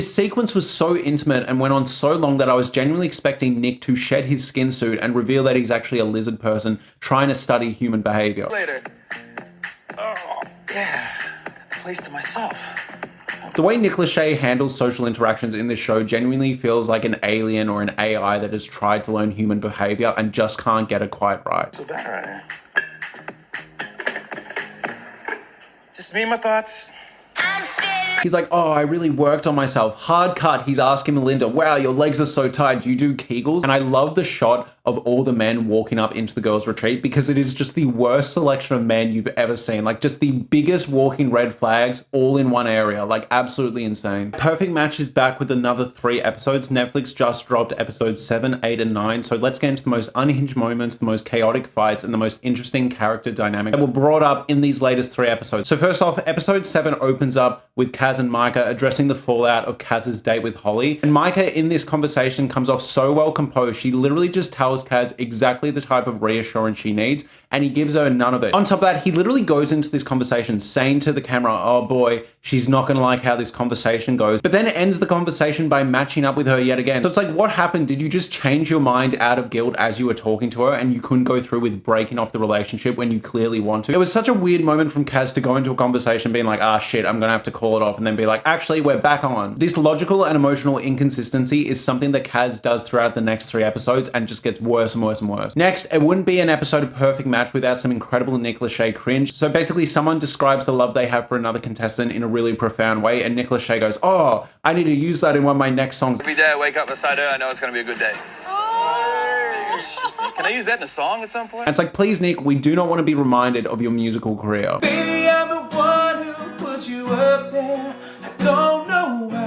This sequence was so intimate and went on so long that I was genuinely expecting Nick to shed his skin suit and reveal that he's actually a lizard person trying to study human behavior. Later. Oh, yeah. Place to myself. The way Nick Lachey handles social interactions in this show genuinely feels like an alien or an AI that has tried to learn human behavior and just can't get it quite right. So bad right here. Just me and my thoughts. He's like, oh, I really worked on myself. Hard cut, he's asking Melinda, wow, your legs are so tight, do you do Kegels? And I love the shot of all the men walking up into the girls' retreat because it is just the worst selection of men you've ever seen. Like, just the biggest walking red flags all in one area. Like, absolutely insane. Perfect Match is back with another 3 episodes. Netflix just dropped episodes 7, 8, and 9. So let's get into the most unhinged moments, the most chaotic fights, and the most interesting character dynamic that were brought up in these latest 3 episodes. So first off, episode 7 opens up with Kaz and Micah addressing the fallout of Kaz's date with Holly. And Micah in this conversation comes off so well composed. She literally just tells Kaz exactly the type of reassurance she needs, and he gives her none of it. On top of that, he literally goes into this conversation saying to the camera, oh boy, she's not gonna like how this conversation goes, but then ends the conversation by matching up with her yet again. So it's like, what happened? Did you just change your mind out of guilt as you were talking to her and you couldn't go through with breaking off the relationship when you clearly want to? It was such a weird moment from Kaz to go into a conversation being like, ah shit, I'm gonna have to call it off, and then be like, actually, we're back on. This logical and emotional inconsistency is something that Kaz does throughout the next 3 episodes and just gets worse and worse and worse. Next, it wouldn't be an episode of Perfect Match without some incredible Nick Lachey cringe. So basically, someone describes the love they have for another contestant in a really profound way, and Nick Lachey goes, oh, I need to use that in one of my next songs. Every day I wake up beside her, I know it's gonna be a good day. Can I use that in a song at some point? And it's like, please, Nick, we do not want to be reminded of your musical career. Baby, I'm the one who put you up there. I don't know why.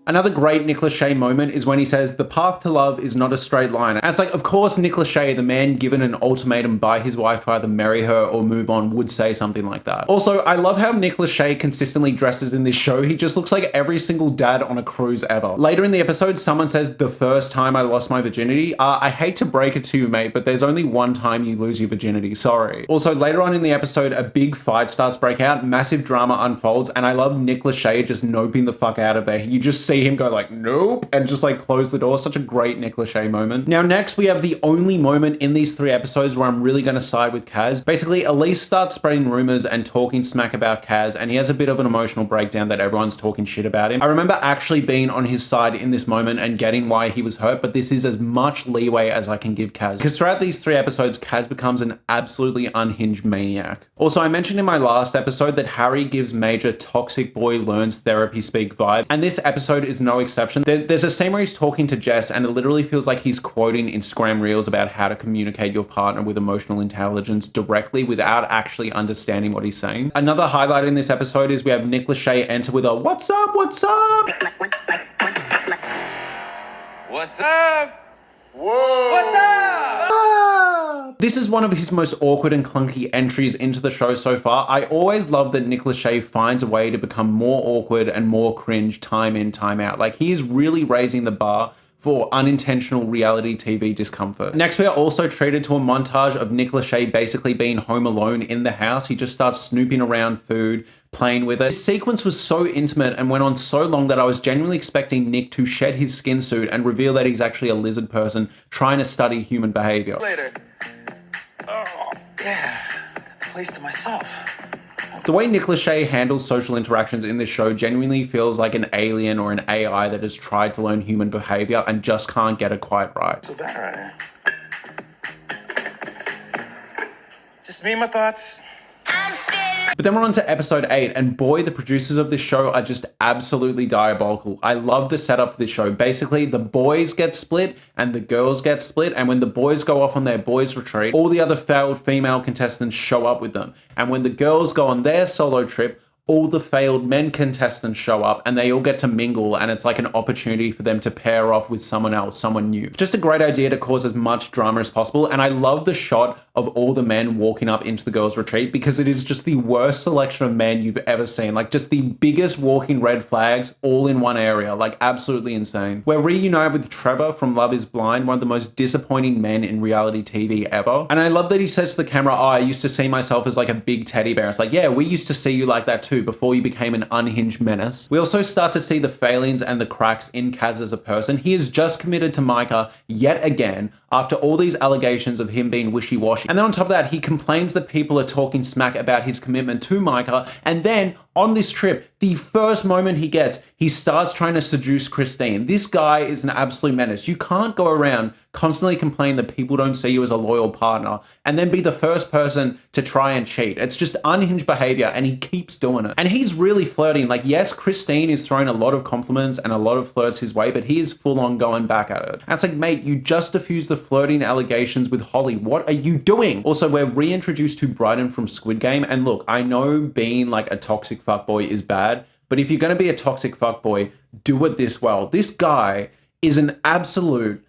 Another great Nick Lachey moment is when he says, the path to love is not a straight line. And it's like, of course, Nick Lachey, the man given an ultimatum by his wife to either marry her or move on, would say something like that. Also, I love how Nick Lachey consistently dresses in this show. He just looks like every single dad on a cruise ever. Later in the episode, someone says, the first time I lost my virginity. I hate to break it to you, mate, but there's only one time you lose your virginity. Sorry. Also, later on in the episode, a big fight starts break out, massive drama unfolds, and I love Nick Lachey just noping the fuck out of there. You just see him go like, nope, and just like close the door. Such a great Nick Lachey moment. Now next, we have the only moment in these 3 episodes where I'm really going to side with Kaz. Basically, Elise starts spreading rumors and talking smack about Kaz, and he has a bit of an emotional breakdown that everyone's talking shit about him. I remember actually being on his side in this moment and getting why he was hurt, but this is as much leeway as I can give Kaz, because throughout these 3 episodes, Kaz becomes an absolutely unhinged maniac. Also, I mentioned in my last episode that Harry gives major toxic boy learns therapy speak vibes, and this episode is no exception. There's a scene where he's talking to Jess, and it literally feels like he's quoting Instagram reels about how to communicate your partner with emotional intelligence directly without actually understanding what he's saying. Another highlight in this episode is we have Nick Lachey enter with a what's up, what's up? What's up? Whoa! What's up? This is one of his most awkward and clunky entries into the show so far. I always love that Nick Lachey finds a way to become more awkward and more cringe time in, time out. Like, he is really raising the bar for unintentional reality TV discomfort. Next, we are also treated to a montage of Nick Lachey basically being home alone in the house. He just starts snooping around food, playing with it. This sequence was so intimate and went on so long that I was genuinely expecting Nick to shed his skin suit and reveal that he's actually a lizard person trying to study human behavior. Later. Oh, yeah. Place to myself. The way Nick Lachey handles social interactions in this show genuinely feels like an alien or an AI that has tried to learn human behavior and just can't get it quite right. So bad right here. Just me and my thoughts. But then we're on to episode 8, and boy, the producers of this show are just absolutely diabolical. I love the setup for this show. Basically, the boys get split and the girls get split, and when the boys go off on their boys retreat, all the other failed female contestants show up with them. And when the girls go on their solo trip, all the failed men contestants show up and they all get to mingle, and it's like an opportunity for them to pair off with someone else, someone new. Just a great idea to cause as much drama as possible, and I love the shot of all the men walking up into the girls' retreat because it is just the worst selection of men you've ever seen. Like just the biggest walking red flags all in one area. Like absolutely insane. We're reunited with Trevor from Love is Blind, one of the most disappointing men in reality TV ever. And I love that he says to the camera, oh, I used to see myself as like a big teddy bear. It's like, yeah, we used to see you like that too before you became an unhinged menace. We also start to see the failings and the cracks in Kaz as a person. He is just committed to Micah yet again after all these allegations of him being wishy-washy. And then on top of that, he complains that people are talking smack about his commitment to Micah. And then on this trip, the first moment he gets, he starts trying to seduce Christine. This guy is an absolute menace. You can't go around constantly complain that people don't see you as a loyal partner and then be the first person to try and cheat. It's just unhinged behavior and he keeps doing it. And he's really flirting. Like, yes, Christine is throwing a lot of compliments and a lot of flirts his way, but he is full on going back at it. And it's like, mate, you just diffused the flirting allegations with Holly. What are you doing? Also, we're reintroduced to Bryden from Squid Game. And look, I know being like a toxic fuckboy is bad, but if you're going to be a toxic fuckboy, do it this well. This guy is an absolute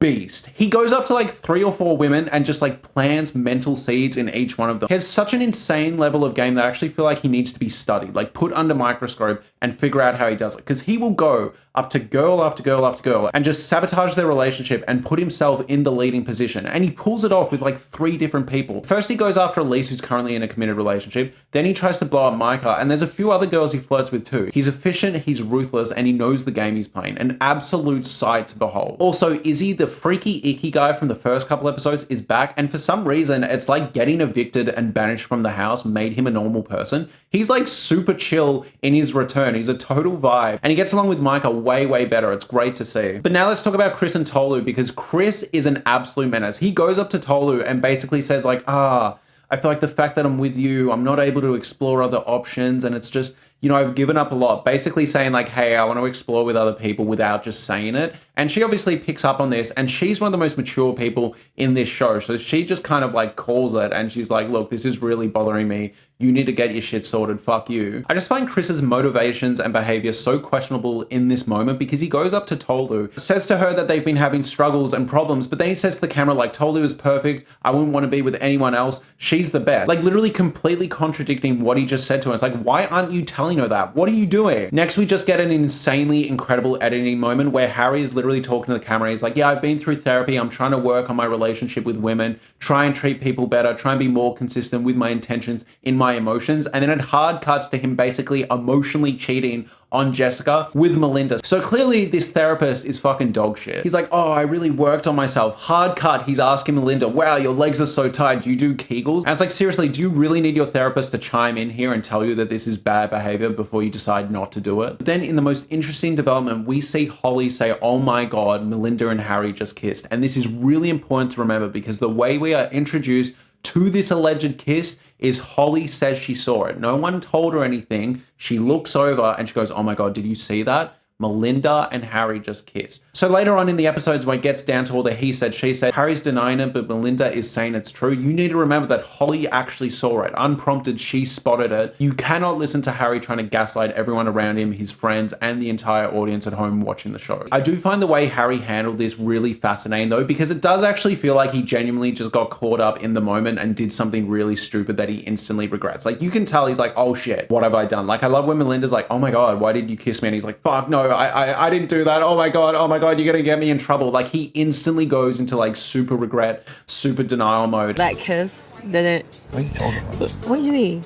beast. He goes up to like 3 or 4 women and just like plants mental seeds in each one of them. He has such an insane level of game that I actually feel like he needs to be studied, like put under microscope and figure out how he does it. Because he will go up to girl after girl after girl and just sabotage their relationship and put himself in the leading position. And he pulls it off with like 3 different people. First, he goes after Elise, who's currently in a committed relationship. Then he tries to blow up Micah. And there's a few other girls he flirts with too. He's efficient, he's ruthless, and he knows the game he's playing. An absolute sight to behold. Also, Izzy, the freaky icky guy from the first couple episodes, is back. And for some reason, it's like getting evicted and banished from the house made him a normal person. He's like super chill in his return. He's a total vibe. And he gets along with Micah way, way better. It's great to see. But now let's talk about Chris and Tolu, because Chris is an absolute menace. He goes up to Tolu and basically says like, I feel like the fact that I'm with you, I'm not able to explore other options. And it's just, you know, I've given up a lot. Basically saying like, hey, I want to explore with other people without just saying it. And she obviously picks up on this, and she's one of the most mature people in this show. So she just kind of like calls it, and she's like, look, this is really bothering me. You need to get your shit sorted. Fuck you. I just find Chris's motivations and behavior so questionable in this moment, because he goes up to Tolu, says to her that they've been having struggles and problems, but then he says to the camera like, Tolu is perfect. I wouldn't want to be with anyone else. She's the best. Like literally completely contradicting what he just said to her. It's like, why aren't you telling her that? What are you doing? Next, we just get an insanely incredible editing moment where Harry is literally talking to the camera. He's like, yeah, I've been through therapy. I'm trying to work on my relationship with women, try and treat people better, try and be more consistent with my intentions in my emotions. And then it hard cuts to him basically emotionally cheating on Jessica with Melinda. So clearly this therapist is fucking dog shit. He's like, oh, I really worked on myself. Hard cut. He's asking Melinda, wow, your legs are so tight. Do you do Kegels? And it's like, seriously, do you really need your therapist to chime in here and tell you that this is bad behavior before you decide not to do it? But then in the most interesting development, we see Holly say, oh my God, Melinda and Harry just kissed. And this is really important to remember, because the way we are introduced to this alleged kiss is Holly says she saw it. No one told her anything. She looks over and she goes, oh my God, did you see that? Melinda and Harry just kissed. So later on in the episodes, when it gets down to all the he said, she said, Harry's denying it, but Melinda is saying it's true. You need to remember that Holly actually saw it. Unprompted, she spotted it. You cannot listen to Harry trying to gaslight everyone around him, his friends, and the entire audience at home watching the show. I do find the way Harry handled this really fascinating though, because it does actually feel like he genuinely just got caught up in the moment and did something really stupid that he instantly regrets. Like you can tell he's like, oh shit, what have I done? Like I love when Melinda's like, oh my God, why did you kiss me? And he's like, fuck no, I didn't do that. Oh my God, you're gonna get me in trouble. Like he instantly goes into like super regret, super denial mode. That kiss didn't. What are you talking about? What do you mean?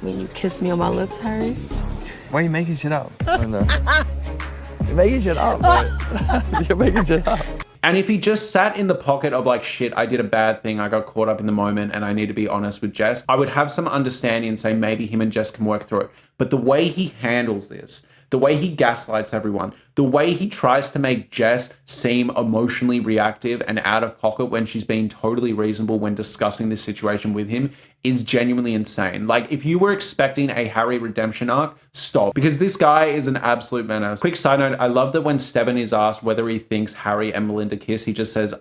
I mean, you kissed me on my lips, Harry? Why are you making shit up? You're making shit up, man. You're making shit up. And if he just sat in the pocket of like, shit, I did a bad thing, I got caught up in the moment and I need to be honest with Jess, I would have some understanding and say maybe him and Jess can work through it. But the way he handles this, the way he gaslights everyone, the way he tries to make Jess seem emotionally reactive and out of pocket when she's being totally reasonable when discussing this situation with him is genuinely insane. Like if you were expecting a Harry redemption arc, stop, because this guy is an absolute menace. Quick side note, I love that when Steven is asked whether he thinks Harry and Melinda kiss, he just says, can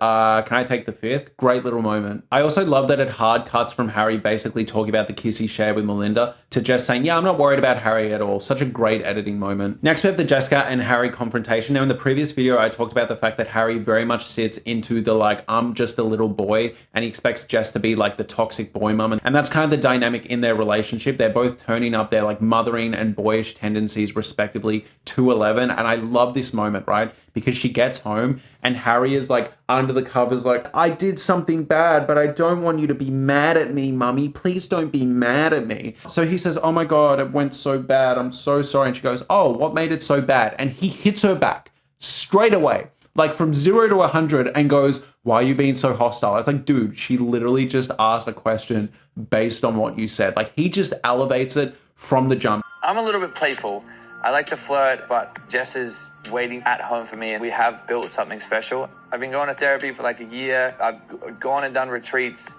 I take the fifth? Great little moment. I also love that it hard cuts from Harry basically talking about the kiss he shared with Melinda to Jess saying, yeah, I'm not worried about Harry at all. Such a great editing moment. moment. Next, we have the Jessica and Harry confrontation. Now, in the previous video, I talked about the fact that Harry very much sits into the like, I'm just a little boy, and he expects Jess to be like the toxic boy mum. And that's kind of the dynamic in their relationship. They're both turning up their like mothering and boyish tendencies respectively to 11. And I love this moment, right? Because she gets home and Harry is like under the covers like, I did something bad, but I don't want you to be mad at me, mummy. Please don't be mad at me. So he says, oh my God, it went so bad. I'm so sorry. And she goes, oh, what made it so bad? And he hits her back straight away, like from 0 to 100, and goes, why are you being so hostile? It's like, dude, she literally just asked a question based on what you said. Like, he just elevates it from the jump. I'm a little bit playful. I like to flirt, but Jess is waiting at home for me, and we have built something special. I've been going to therapy for like a year. I've gone and done retreats.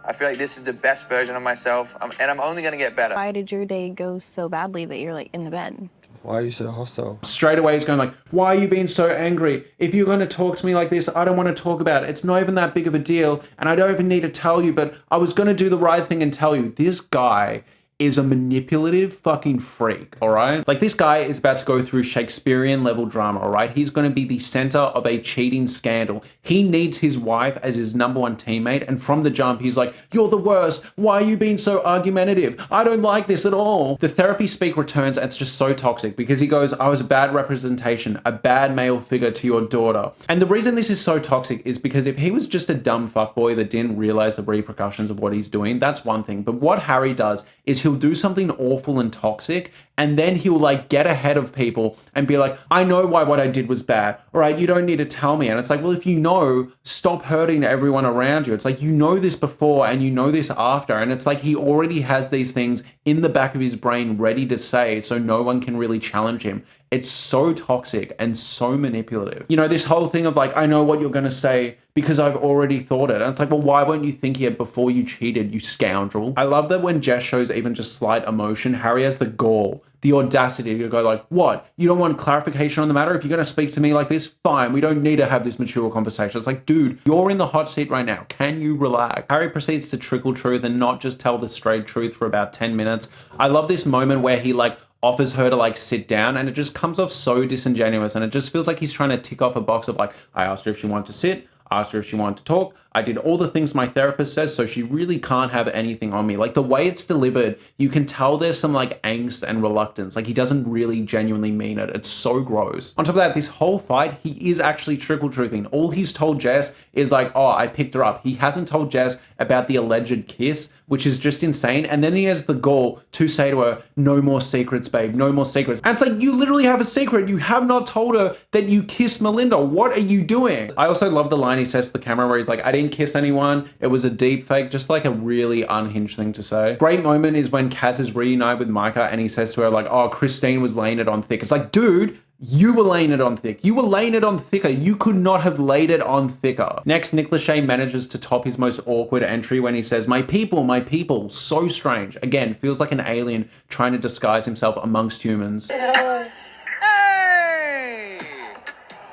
I feel like this is the best version of myself, and I'm only gonna get better. Why did your day go so badly that you're like in the bed? Why are you so hostile? Straight away he's going like, why are you being so angry? If you're going to talk to me like this, I don't want to talk about it. It's not even that big of a deal, and I don't even need to tell you, but I was going to do the right thing and tell you. This guy is a manipulative fucking freak, all right? Like, this guy is about to go through Shakespearean level drama, all right? He's going to be the center of a cheating scandal. He needs his wife as his number one teammate, and from the jump, he's like, you're the worst. Why are you being so argumentative? I don't like this at all. The therapy speak returns, and it's just so toxic because he goes, I was a bad representation, a bad male figure to your daughter. And the reason this is so toxic is because if he was just a dumb fuckboy that didn't realize the repercussions of what he's doing, that's one thing. But what Harry does is he'll do something awful and toxic, and then he'll like get ahead of people and be like, I know why what I did was bad. All right, you don't need to tell me. And it's like, well, if you know, stop hurting everyone around you. It's like, you know this before and you know this after. And it's like he already has these things in the back of his brain ready to say, so no one can really challenge him. It's so toxic and so manipulative. You know, this whole thing of like, I know what you're going to say because I've already thought it. And it's like, well, why weren't you thinking it before you cheated, you scoundrel? I love that when Jess shows even just slight emotion, Harry has the gall, the audacity to go like, what? You don't want clarification on the matter? If you're going to speak to me like this, fine. We don't need to have this mature conversation. It's like, dude, you're in the hot seat right now. Can you relax? Harry proceeds to trickle truth and not just tell the straight truth for about 10 minutes. I love this moment where he like offers her to like sit down, and it just comes off so disingenuous, and it just feels like he's trying to tick off a box of like, I asked her if she wanted to sit, asked her if she wanted to talk, I did all the things my therapist says, so she really can't have anything on me. Like, the way it's delivered, you can tell there's some like angst and reluctance. Like, he doesn't really genuinely mean it. It's so gross. On top of that, this whole fight, he is actually trickle truthing. All he's told Jess is like, oh, I picked her up. He hasn't told Jess about the alleged kiss, which is just insane. And then he has the gall to say to her, no more secrets, babe, no more secrets. And it's like, you literally have a secret. You have not told her that you kissed Melinda. What are you doing? I also love the line he says to the camera where he's like, I didn't kiss anyone. It was a deep fake. Just like a really unhinged thing to say. Great moment is when Kaz is reunited with Micah and he says to her like, oh, Christine was laying it on thick. It's like, dude, you were laying it on thick. You were laying it on thicker. You could not have laid it on thicker. Next, Nick Lachey manages to top his most awkward entry when he says, my people, so strange. Again, feels like an alien trying to disguise himself amongst humans. Hey!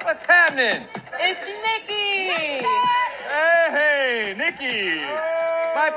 What's happening? It's Nikki! Hey, Nikki! My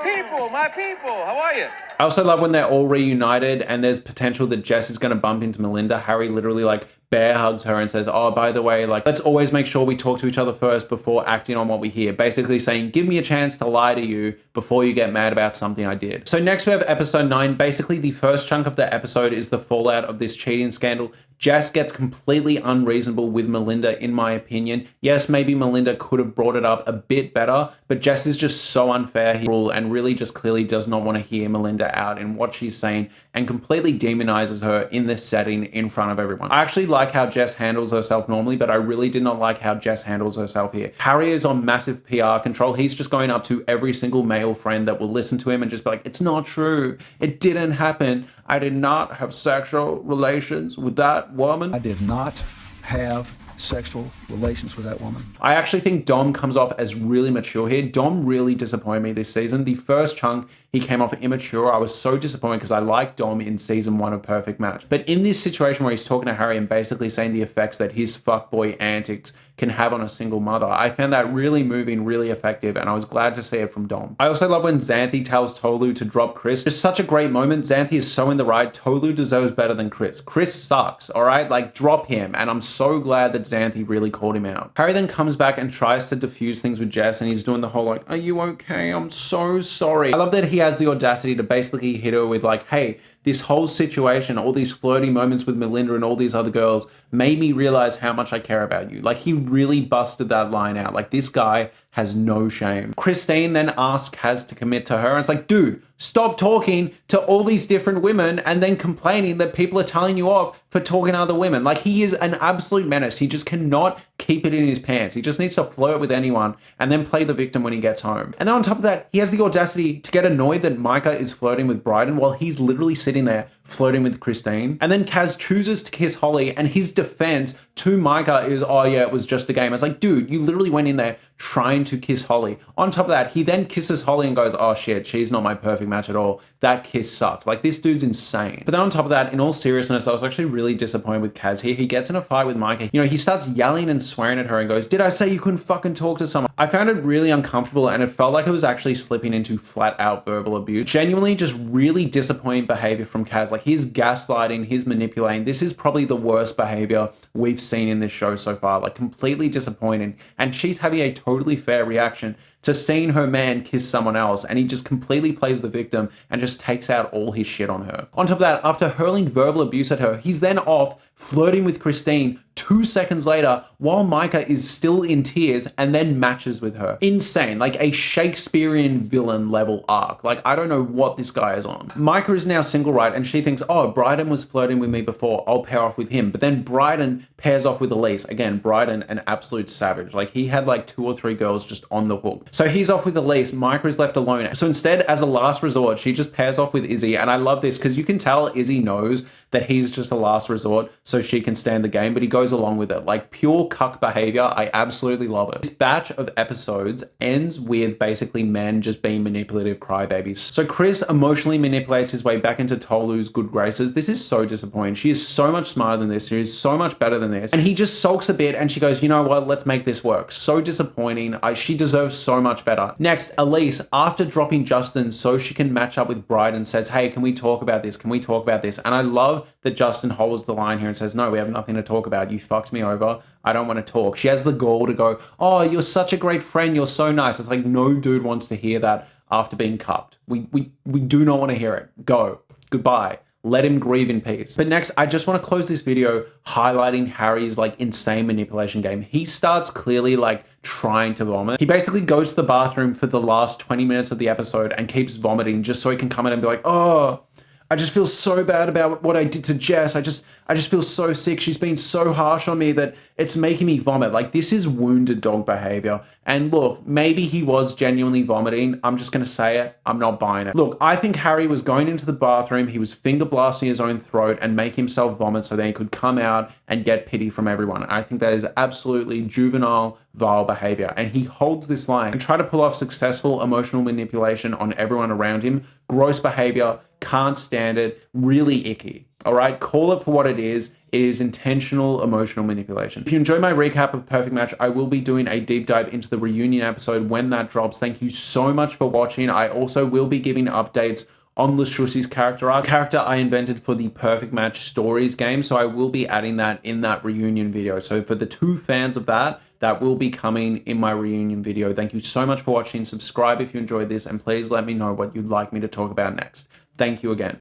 people, how are you? I also love when they're all reunited and there's potential that Jess is going to bump into Melinda. Harry literally like bear hugs her and says, oh, by the way, like, let's always make sure we talk to each other first before acting on what we hear. Basically saying, give me a chance to lie to you before you get mad about something I did. So next we have episode 9. Basically the first chunk of the episode is the fallout of this cheating scandal. Jess gets completely unreasonable with Melinda, in my opinion. Yes, maybe Melinda could have brought it up a bit better, but Jess is just so unfair here and really just clearly does not want to hear Melinda out in what she's saying and completely demonizes her in this setting in front of everyone. I actually like how Jess handles herself normally, but I really did not like how Jess handles herself here. Harry is on massive PR control. He's just going up to every single male friend that will listen to him and just be like, it's not true. It didn't happen. I did not have sexual relations with that woman. I did not have sexual relations with that woman. I actually think Dom comes off as really mature here. Dom really disappointed me this season. The first chunk, he came off immature. I was so disappointed because I liked Dom in season 1 of Perfect Match. But in this situation where he's talking to Harry and basically saying the effects that his fuckboy antics can have on a single mother. I found that really moving, really effective, and I was glad to see it from Dom. I also love when Xanthi tells Tolu to drop Chris. Just such a great moment. Xanthi is so in the right. Tolu deserves better than Chris. Chris sucks, all right? Like, drop him. And I'm so glad that Xanthi really called him out. Harry then comes back and tries to diffuse things with Jess, and he's doing the whole like, are you okay? I'm so sorry. I love that he has the audacity to basically hit her with like, hey, this whole situation, all these flirty moments with Melinda and all these other girls made me realize how much I care about you. Like, he really busted that line out. Like, this guy has no shame. Christine then asks Kaz to commit to her, and it's like, dude, stop talking to all these different women and then complaining that people are telling you off for talking to other women. Like, he is an absolute menace. He just cannot keep it in his pants. He just needs to flirt with anyone and then play the victim when he gets home. And then on top of that, he has the audacity to get annoyed that Micah is flirting with Bryden while he's literally sitting there flirting with Christine. And then Kaz chooses to kiss Holly, and his defense to Micah is, oh yeah, it was just a game. It's like, dude, you literally went in there trying to kiss Holly. On top of that, he then kisses Holly and goes, oh shit, she's not my perfect match at all. That kiss sucked. Like, this dude's insane. But then on top of that, in all seriousness, I was actually really disappointed with Kaz here. He gets in a fight with Micah. You know, he starts yelling and swearing at her and goes, did I say you couldn't fucking talk to someone? I found it really uncomfortable, and it felt like it was actually slipping into flat out verbal abuse. Genuinely just really disappointing behavior from Kaz. Like, he's gaslighting, he's manipulating. This is probably the worst behavior we've seen in this show so far. Like, completely disappointing. And she's having a totally fair reaction to seeing her man kiss someone else, and he just completely plays the victim and just takes out all his shit on her. On top of that, after hurling verbal abuse at her, he's then off flirting with Christine 2 seconds later while Micah is still in tears and then matches with her. Insane. Like a Shakespearean villain level arc. Like, I don't know what this guy is on. Micah is now single, right? And she thinks, oh, Bryden was flirting with me before, I'll pair off with him. But then Bryden pairs off with Elise. Again, Bryden, an absolute savage. Like, he had like 2 or 3 girls just on the hook. So he's off with Elise, Micah is left alone. So instead, as a last resort, she just pairs off with Izzy. And I love this because you can tell Izzy knows that he's just a last resort so she can stand the game, but he goes along with it. Like, pure cuck behavior. I absolutely love it. This batch of episodes ends with basically men just being manipulative crybabies. So Chris emotionally manipulates his way back into Tolu's good graces. This is so disappointing. She is so much smarter than this. She is so much better than this. And he just sulks a bit and she goes, you know what, let's make this work. So disappointing. She deserves so much better. Next, Elise, after dropping Justin so she can match up with Bryden, says, hey, can we talk about this? Can we talk about this? And I love that Justin holds the line here and says, no, we have nothing to talk about. You fucked me over. I don't want to talk. She has the gall to go, oh, you're such a great friend. You're so nice. It's like, no dude wants to hear that after being cucked. We do not want to hear it. Go. Goodbye. Let him grieve in peace. But next, I just want to close this video highlighting Harry's like insane manipulation game. He starts clearly like trying to vomit. He basically goes to the bathroom for the last 20 minutes of the episode and keeps vomiting just so he can come in and be like, oh, I just feel so bad about what I did to Jess. I just feel so sick. She's been so harsh on me that it's making me vomit. Like, this is wounded dog behavior. And look, maybe he was genuinely vomiting. I'm just going to say it. I'm not buying it. Look, I think Harry was going into the bathroom. He was finger blasting his own throat and make himself vomit so then he could come out and get pity from everyone. I think that is absolutely juvenile, vile behavior. And he holds this line and try to pull off successful emotional manipulation on everyone around him. Gross behavior. Can't stand it. Really icky. All right, call it for what it is. It is intentional emotional manipulation. If you enjoyed my recap of Perfect Match, I will be doing a deep dive into the reunion episode when that drops. Thank you so much for watching. I also will be giving updates on Lushusi's character arc, character I invented for the Perfect Match Stories game. So I will be adding that in that reunion video. So for the 2 fans of that will be coming in my reunion video. Thank you so much for watching. Subscribe if you enjoyed this, and please let me know what you'd like me to talk about next. Thank you again.